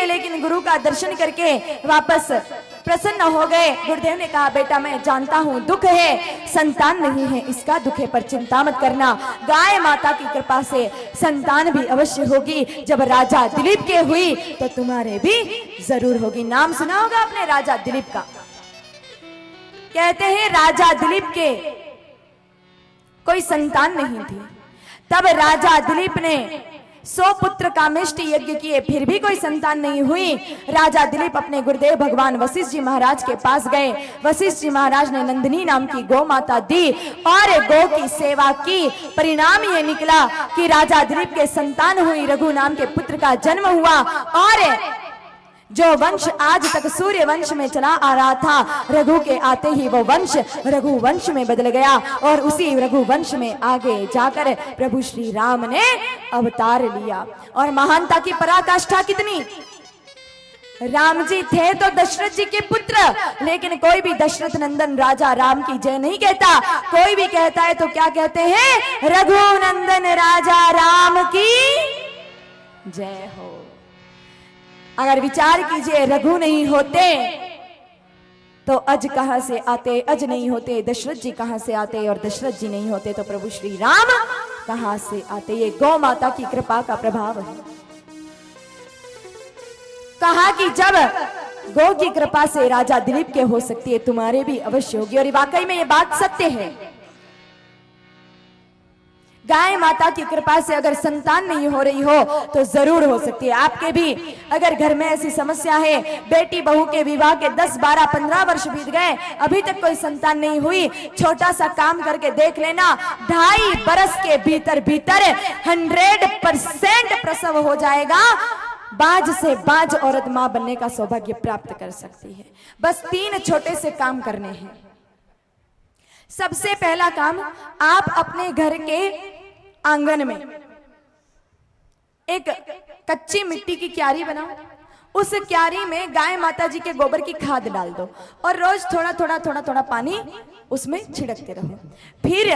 थे, लेकिन गुरु का दर्शन करके वापस प्रसन्न हो गए। गुरुदेव ने कहा, बेटा मैं जानता हूँ दुख है, संतान नहीं है, इसका दुख है, पर चिंता मत करना। गाय माता की कृपा से संतान भी अवश्य होगी। जब राजा दिलीप के हुई तो तुम्हारे भी जरूर होगी। नाम सुना होगा आपने राजा दिलीप का। कहते हैं राजा दिलीप के कोई संतान नहीं थी। तब राजा दिलीप ने 100 पुत्र कामेष्टि यज्ञ किए, फिर भी कोई संतान नहीं हुई। राजा दिलीप अपने गुरुदेव भगवान वशिष्ठ जी महाराज के पास गए। वशिष्ठ जी महाराज ने नंदिनी नाम की गौ माता दी और गौ की सेवा की। परिणाम ये निकला कि राजा दिलीप के संतान हुई, रघु नाम के पुत्र का जन्म हुआ और जो वंश आज तक सूर्य वंश में चला आ रहा था, रघु के आते ही वो वंश रघु वंश में बदल गया और उसी रघु वंश में आगे जाकर प्रभु श्री राम ने अवतार लिया। और महानता की पराकाष्ठा कितनी! राम जी थे तो दशरथ जी के पुत्र, लेकिन कोई भी दशरथ नंदन राजा राम की जय नहीं कहता। कोई भी कहता है तो क्या कहते हैं? रघुनंदन राजा राम की जय हो। अगर विचार कीजिए, रघु नहीं होते तो अज कहां से आते, अज नहीं होते दशरथ जी कहां से आते, और दशरथ जी नहीं होते तो प्रभु श्री राम कहां से आते। ये गौ माता की कृपा का प्रभाव है। कहा कि जब गौ की कृपा से राजा दिलीप के हो सकती है, तुम्हारे भी अवश्य होगी। और वाकई में ये बात सत्य है। गाय माता की कृपा से अगर संतान नहीं हो रही हो तो जरूर हो सकती है आपके भी। अगर घर में ऐसी समस्या है, बेटी बहू के विवाह के 10, 12, 15 वर्ष बीत गए, अभी तक कोई संतान नहीं हुई, छोटा सा काम करके देख लेना, 2.5 बरस के भीतर 100% प्रसव हो जाएगा। बाज से बाज औरत मां बनने का सौभाग्य प्राप्त कर सकती है। बस 3 छोटे से काम करने हैं। सबसे पहला काम, आप अपने घर के आंगन में एक कच्ची मिट्टी की क्यारी बनाओ। उस क्यारी में गाय माता जी के गोबर की खाद डाल दो और रोज थोड़ा पानी उसमें छिड़कते रहो। फिर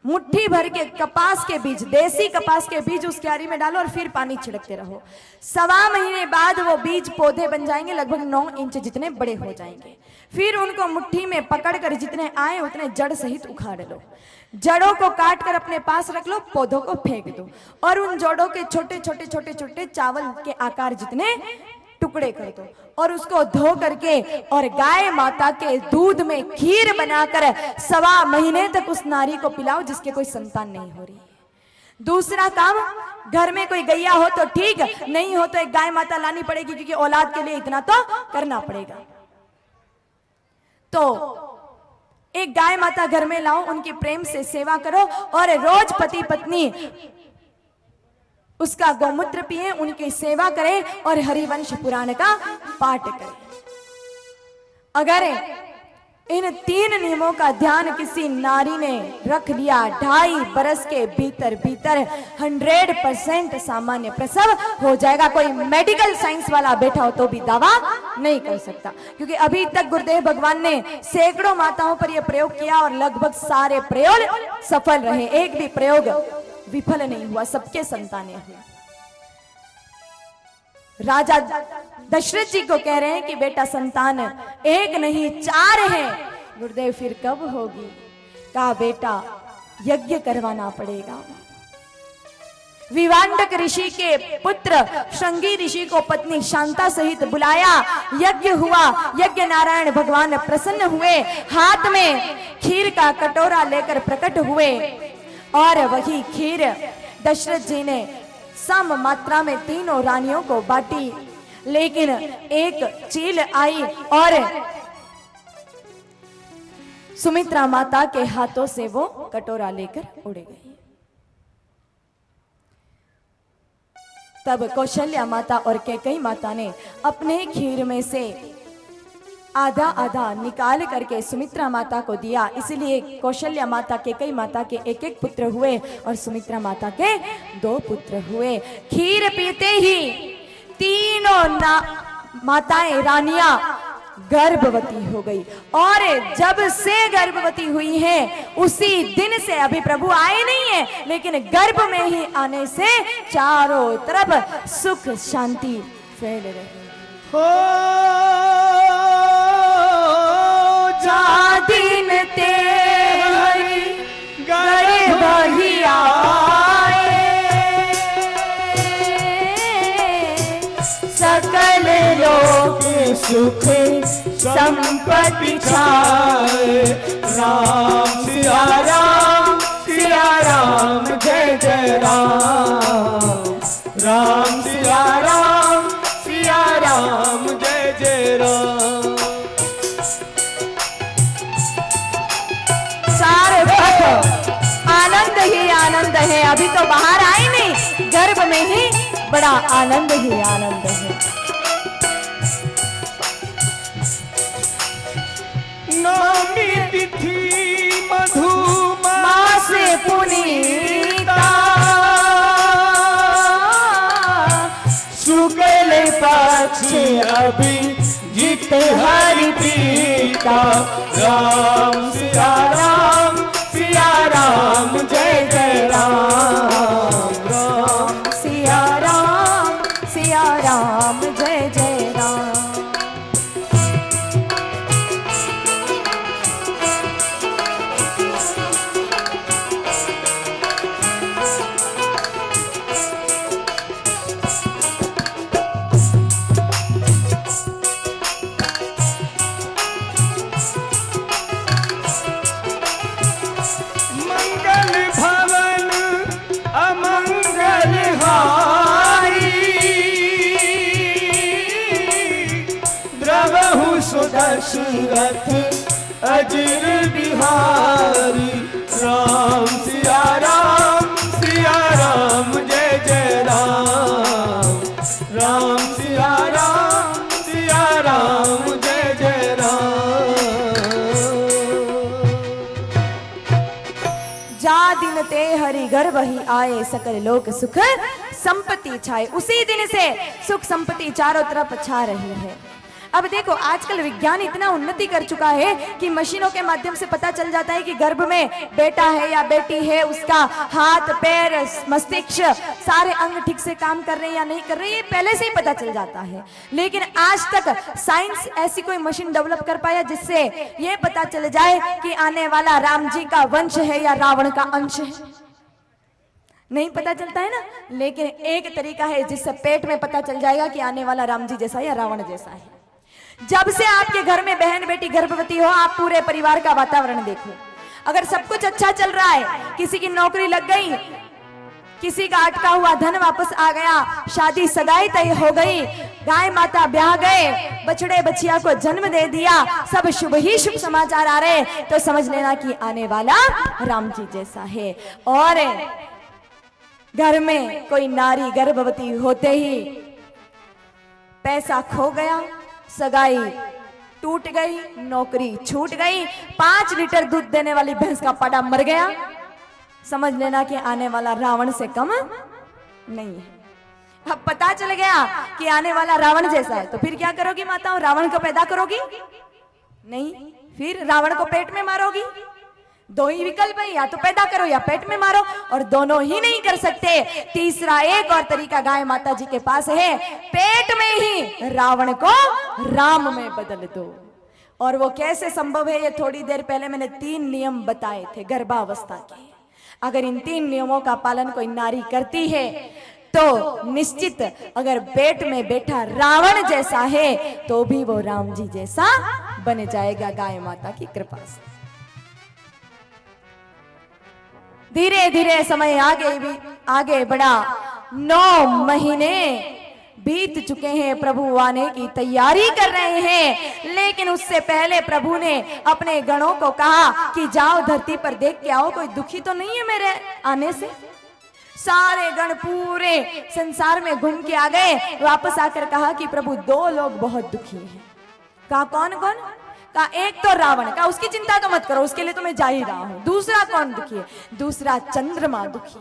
मुट्ठी भर के कपास के बीज, देसी कपास के बीज उस क्यारी में डालो और फिर पानी छिड़कते रहो। 1.25 महीने बाद वो बीज पौधे बन जाएंगे, लगभग 9 इंच जितने बड़े हो जाएंगे। फिर उनको मुट्ठी में पकड़कर जितने आए उतने जड़ सहित उखाड़ लो। जड़ों को काट कर अपने पास रख लो, पौधों को फेंक दो और उन जड़ों के छोटे चावल के आकार जितने टुकड़े कर दो और उसको धो करके और गाय माता के दूध में खीर बनाकर 1.25 महीने तक उस नारी को पिलाओ जिसके कोई संतान नहीं हो रही। दूसरा काम, घर में कोई गैया हो तो ठीक, नहीं हो तो एक गाय माता लानी पड़ेगी, क्योंकि औलाद के लिए इतना तो करना पड़ेगा। तो एक गाय माता घर में लाओ, उनकी प्रेम से सेवा करो और रोज पति पत्नी उसका गौमूत्र पिए, उनकी सेवा करें और हरिवंश पुराण का पाठ करें। अगर इन 3 नियमों का ध्यान किसी नारी ने रख लिया, 2.5 बरस के भीतर 100% सामान्य प्रसव हो जाएगा। कोई मेडिकल साइंस वाला बैठा हो तो भी दावा नहीं कर सकता, क्योंकि अभी तक गुरुदेव भगवान ने सैकड़ों माताओं पर यह प्रयोग किया और लगभग सारे प्रयोग सफल रहे, एक भी प्रयोग विफल नहीं हुआ, सबके संतानें हुई। राजा दशरथ जी को कह रहे हैं कि बेटा संतान 1 नहीं 4 है। गुरुदेव फिर कब होगी? कहा बेटा यज्ञ करवाना पड़ेगा। विवांडक ऋषि के पुत्र श्रृंगी ऋषि को पत्नी शांता सहित बुलाया, यज्ञ हुआ। यज्ञ नारायण भगवान प्रसन्न हुए, हाथ में खीर का कटोरा लेकर प्रकट हुए और वही खीर दशरथ जी ने सम मात्रा में 3 रानियों को बांटी, लेकिन एक चील आई और सुमित्रा माता के हाथों से वो कटोरा लेकर उड़ गई। तब कौशल्या माता और कैकेयी माता ने अपने खीर में से आधा आधा निकाल करके सुमित्रा माता को दिया। इसलिए कौशल्या माता कैकेयी माता के 1 पुत्र हुए और सुमित्रा माता के 2 पुत्र हुए। खीर पीते ही तीनों माताएं रानियां गर्भवती हो गई। और जब से गर्भवती हुई है उसी दिन से, अभी प्रभु आए नहीं है लेकिन गर्भ में ही आने से चारों तरफ सुख शांति फैल रही। हो जा दिन ते गर्भ ही आए, सकल लोक सुख संपत्ति छाए। राम सिया राम जय जय राम। राम सिया राम जय जय राम। चारों तरफ आनंद ही आनंद है। अभी तो बाहर आए नहीं, गर्भ में ही बड़ा आनंद ही आनंद है। नवमी तिथि मधुमास पुनीता, शुक्ल पक्ष अभिजित हरि प्रीता। राम सिया राम जय जय राम। राम सिया राम जय जय राम। दशरथ अजर बिहारी। राम सिया राम जय जय राम। राम सिया राम जय जय राम। जा दिन ते हरि गर्भ ही आए, सकल लोक सुख संपत्ति छाए। उसी दिन से सुख संपत्ति चारों तरफ छा रही है। अब देखो आजकल विज्ञान इतना उन्नति कर चुका है कि मशीनों के माध्यम से पता चल जाता है कि गर्भ में बेटा है या बेटी है, उसका हाथ पैर मस्तिष्क सारे अंग ठीक से काम कर रहे हैं या नहीं कर रहे, ये पहले से ही पता चल जाता है। लेकिन आज तक साइंस ऐसी कोई मशीन डेवलप कर पाया जिससे ये पता चल जाए कि आने वाला राम जी का वंश है या रावण का अंश है। नहीं पता चलता है ना। लेकिन एक तरीका है जिससे पेट में पता चल जाएगा कि आने वाला राम जी जैसा या रावण जैसा है। जब से आपके घर में बहन बेटी गर्भवती हो, आप पूरे परिवार का वातावरण देखो। अगर सब कुछ अच्छा चल रहा है, किसी की नौकरी लग गई, किसी का अटका हुआ धन वापस आ गया, शादी सगाई तय हो गई, गाय माता ब्याह गए, बछड़े बछिया को जन्म दे दिया, सब शुभ ही शुभ समाचार आ रहे, तो समझ लेना कि आने वाला राम जी जैसा है। और घर में कोई नारी गर्भवती होते ही पैसा खो गया, सगाई टूट गई, नौकरी छूट गई, 5 लीटर दूध देने वाली भैंस का पाड़ा मर गया, समझ लेना कि आने वाला रावण से कम नहीं है। अब पता चल गया कि आने वाला रावण जैसा है, तो फिर क्या करोगी माताओं? रावण को पैदा करोगी? नहीं, फिर रावण को पेट में मारोगी। दो ही विकल्प है, या तो पैदा करो या पेट में मारो, और दोनों ही नहीं कर सकते। तीसरा एक और तरीका गाय माता जी के पास है, पेट में ही रावण को राम में बदल दो। और वो कैसे संभव है, ये थोड़ी देर पहले मैंने 3 नियम बताए थे गर्भावस्था के। अगर इन 3 नियमों का पालन कोई नारी करती है तो निश्चित अगर पेट में बैठा रावण जैसा है तो भी वो राम जी जैसा बन जाएगा गाय माता की कृपा से। धीरे धीरे समय आगे बढ़ा। 9 महीने बीत चुके हैं, प्रभु आने की तैयारी कर रहे हैं। लेकिन उससे पहले प्रभु ने अपने गणों को कहा कि जाओ धरती पर देख के आओ, कोई दुखी तो नहीं है मेरे आने से। सारे गण पूरे संसार में घूम के आ गए, वापस आकर कहा कि प्रभु 2 लोग बहुत दुखी हैं। कहा कौन कौन? का एक तो रावण का, उसकी चिंता तो मत करो, उसके लिए तो मैं जा ही रहा हूं। दूसरा कौन दुखी है? दूसरा चंद्रमा दुखी है।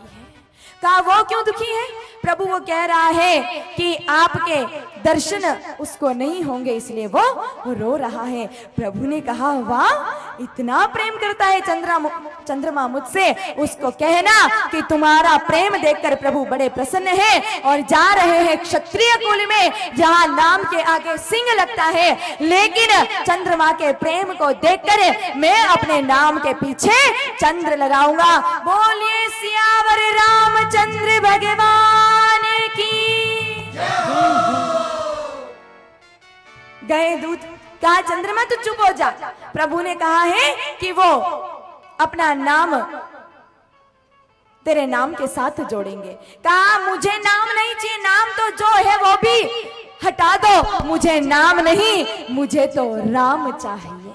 कहा वो क्यों दुखी है? प्रभु वो कह रहा है कि आपके दर्शन उसको नहीं होंगे, इसलिए वो रो रहा है। प्रभु ने कहा वाह, इतना प्रेम करता है चंद्रमा मुझसे, उसको कहना कि तुम्हारा प्रेम देखकर प्रभु बड़े प्रसन्न है और जा रहे हैं क्षत्रिय कुल में जहां नाम के आगे सिंह लगता है। लेकिन चंद्रमा के प्रेम को देखकर मैं अपने नाम के पीछे चंद्र लगाऊंगा। बोलिए सियावर रामचंद्र भगवान की। गए दूत, कहा चंद्रमा तू चुप हो जा। प्रभु ने कहा है कि वो अपना नाम तेरे नाम के साथ जोड़ेंगे। कहा मुझे नाम नहीं चाहिए, नाम तो जो है वो भी हटा दो, मुझे नाम नहीं, मुझे तो राम चाहिए।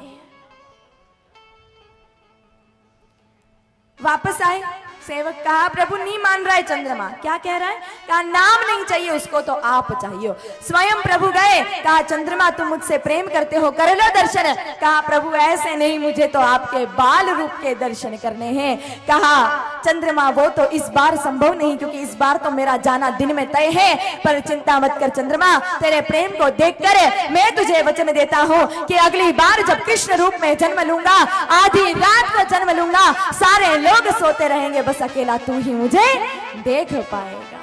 वापस आए सेवक, कहा प्रभु नहीं मान रहा है चंद्रमा। क्या कह रहा है? कहा नाम नहीं चाहिए उसको तो आप चाहिए। स्वयं प्रभु गए, कहा चंद्रमा तुम मुझसे प्रेम करते हो, कर लो दर्शन। कहा प्रभु ऐसे नहीं, मुझे तो आपके बाल रूप के दर्शन करने हैं। कहा चंद्रमा वो तो इस बार संभव नहीं, क्योंकि इस बार तो मेरा जाना दिन में तय है, पर चिंता मत कर चंद्रमा, तेरे प्रेम को देखकर मैं तुझे वचन देता हूं कि अगली बार जब कृष्ण रूप में जन्म लूंगा, आधी रात को जन्म लूंगा, सारे लोग सोते रहेंगे, बस अकेला तू ही मुझे देख पाएगा।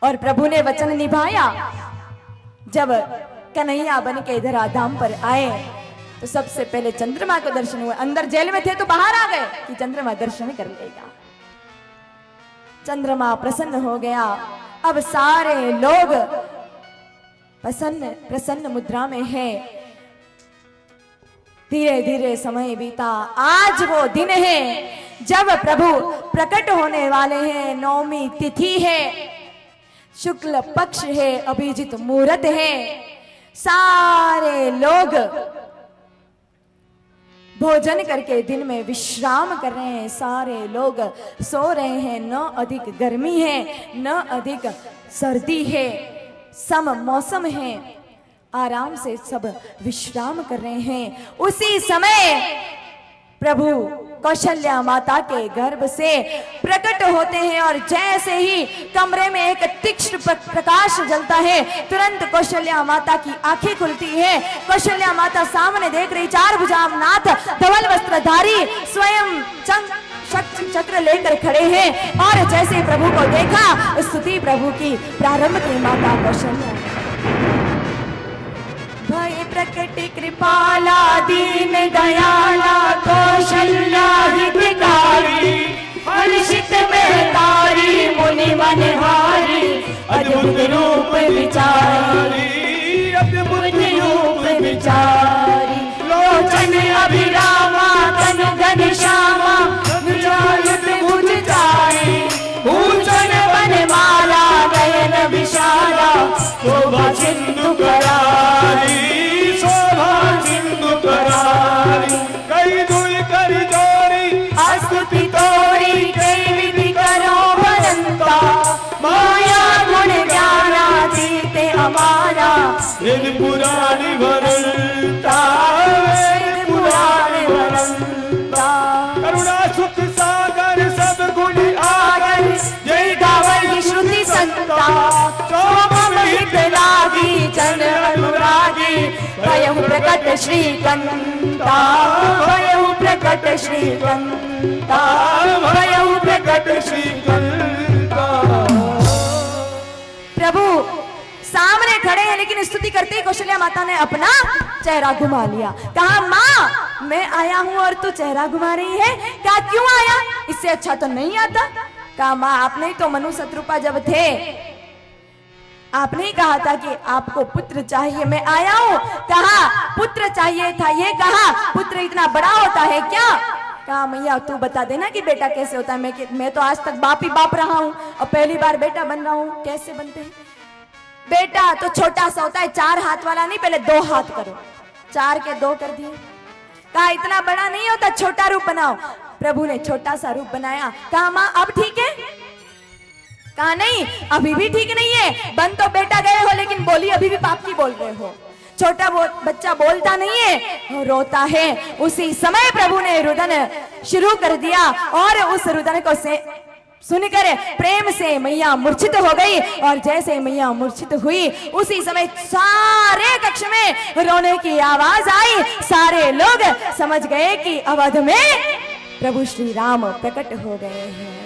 और प्रभु ने वचन निभाया। जब कन्हैया बन के इधर धाम पर आए तो सबसे पहले चंद्रमा को दर्शन हुआ। अंदर जेल में थे तो बाहर आ गए कि चंद्रमा दर्शन कर लेगा। चंद्रमा प्रसन्न हो गया। अब सारे लोग प्रसन्न मुद्रा में है। धीरे धीरे समय बीता। आज वो दिन है जब प्रभु प्रकट होने वाले हैं। नौमी तिथि है, शुक्ल पक्ष है, अभिजित मुहूर्त है। सारे लोग भोजन करके दिन में विश्राम कर रहे हैं, सारे लोग सो रहे हैं। न अधिक गर्मी है न अधिक सर्दी है, सम मौसम है, आराम से सब विश्राम कर रहे हैं। उसी समय प्रभु कौशल्या माता के गर्भ से प्रकट होते हैं और जैसे ही कमरे में एक तीक्ष्ण प्रकाश जलता है, तुरंत कौशल्या माता की आंखें खुलती है। कौशल्या माता सामने देख रही, चार भुजानाथ धवल वस्त्रधारी स्वयं चक्र लेकर खड़े हैं। और जैसे प्रभु को देखा, स्तुति प्रभु की प्रारंभ की माता कौशल्या। भय प्रकट कृपाला दीन दयाला कौशल्या हितकारी, हर्षित में तारी मुनि मनहारी, अद्भुत रूप विचारी, अद्भुत रूप विचारी। लोचन अभिरामा तनु घनश्यामा, विचारित भुज चारी, भूषण वनमाला नयन विशाला, शोभा सिंधु करारी, शोभा सिंधु करारी। कई धुई कर जोड़ी स्तुति तोरी, कई विधि करो बरंता, माया गुण ज्ञानातीत हमारा, वेद पुराण भरता, वेद पुराण बरंता। करुणा सुख सागर सब गुण आगर, जय गावई श्रुति संता, शोभम हित लागी जन अनुरागी, भयहु प्रकट श्रीकंता, भयहु प्रकट श्रीकंता, भयहु प्रकट श्रीकंता। प्रभु सामने खड़े हैं, लेकिन स्तुति करते ही कौशल्या माता ने अपना चेहरा घुमा लिया। कहा माँ मैं आया हूँ और तू चेहरा घुमा रही है? कहा क्यों आया, इससे अच्छा तो नहीं आता। कहा माँ आपने तो मनु शत्रुपा जब थे आपने ही कहा था कि आपको पुत्र चाहिए, मैं आया हूँ। कहा पुत्र चाहिए था, ये कहा पुत्र इतना बड़ा होता है क्या? कहा मैया तू बता देना कि बेटा कैसे होता है। मैं तो आज तक बाप ही बाप रहा हूँ और पहली बार बेटा बन रहा हूँ। कैसे बनते हैं बेटा? तो छोटा सा होता है, 4 हाथ वाला नहीं, पहले 2 हाथ करो। 4 के 2 कर दिए। कहा इतना बड़ा नहीं होता, छोटा रूप बनाओ। प्रभु ने छोटा सा रूप बनाया। कहा माँ अब ठीक है? कहा नहीं अभी भी ठीक नहीं है, बन तो बेटा गए हो लेकिन बोली अभी भी बाप की बोल रहे हो। छोटा बच्चा बोलता नहीं है, रोता है। उसी समय प्रभु ने रुदन शुरू कर दिया और उस रुदन को से सुनकर प्रेम से मैया मूर्छित हो गई और जैसे मैया मूर्छित हुई उसी समय सारे कक्ष में रोने की आवाज आई। सारे लोग समझ गए कि अवध में प्रभु श्री राम प्रकट हो गए हैं।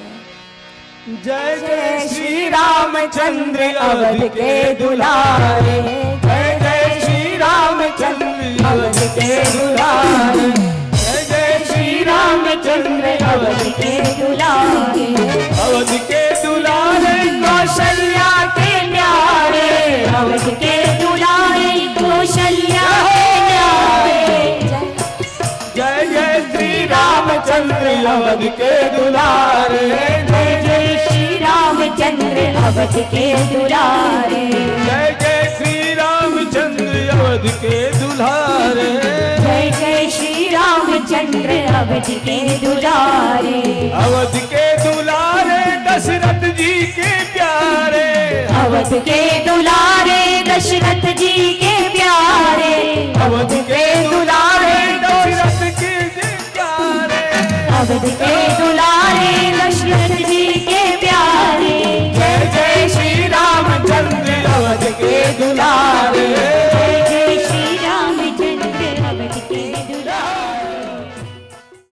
जय जय श्री रामचंद्र अवध के दुलारे, जय जय श्री रामचंद्र अवध के दुलारे, जय जय श्री रामचंद्र अवध के दुलारे, अवध के दुलारे कौशल्या के न्यारे, अवध के दुलारे कौशल्या के न्यारे। जय जय श्री रामचंद्र अवध के दुलारे, जय जय श्री रामचंद्र अवध के दुलारे, जय जय श्री रामचंद्र अवध के दुलारे, जय जय श्री रामचंद्र अवध के दुलारे, अवध के दुलारे दशरथ जी के प्यारे, अवध के दुलारे दशरथ